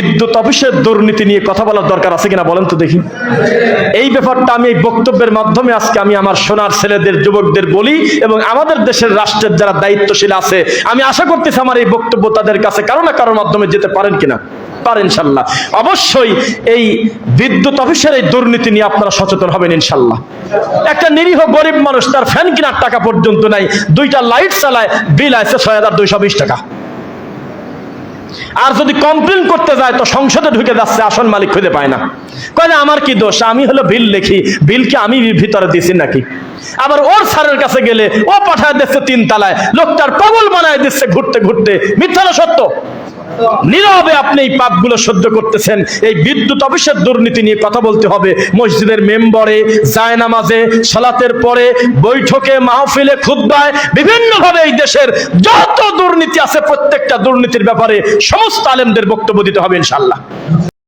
বিদ্যুৎ অফিসের দুর্নীতি নিয়ে কথা বলার দরকার আছে কিনা বলেন তো দেখি। এই ব্যাপারটা আমি এই বক্তব্যের মাধ্যমে আজকে আমি আমার সোনার ছেলেদের, যুবকদের বলি, এবং আমাদের দেশের রাষ্ট্রের যারা দায়িত্বশীল আছে, আমি আশা করতেছি আমার এই বক্তব্য তাদের কাছে কারো না কারোর মাধ্যমে যেতে পারেন কিনা। পারেন ইনশাল্লাহ। অবশ্যই এই বিদ্যুৎ অফিসের এই দুর্নীতি নিয়ে আপনারা সচেতন হবেন ইনশাল্লাহ। একটা নিরীহ গরিব মানুষ, তার ফ্যান কেনার টাকা পর্যন্ত নাই, 2টা লাইট চালায়, বিল আছে ৬,২২০ টাকা। আর যদি কমপ্লেন করতে যায় তো সংসদে ঢুকে যাচ্ছে, আসন মালিক খুঁজে পায় না। কয় না আমার কি দোষ, আমি হলো বিল লিখি, বিল কি আমি ভিতরে দিছি নাকি? আবার ওর স্যারের কাছে গেলে ও পাঠায় দিচ্ছে 3 তলায়, লোকটার পাগল বানায় দিচ্ছে ঘুরতে ঘুরতে। মিথ্যা না সত্য? নীরবে আপনি এই পাপগুলো সহ্য করতেছেন। এই বিদ্যুৎ অফিসের দুর্নীতি নিয়ে কথা বলতে হবে। মসজিদের মেম্বরে, জায়নামাজে, সালাতের পরে, বৈঠকে, মাহফিলে, খুতবায়, বিভিন্ন ভাবে এই দেশের যত দুর্নীতি আছে প্রত্যেকটা দুর্নীতির ব্যাপারে সমস্ত আলেমদের বক্তব্য দিতে হবে ইনশাআল্লাহ।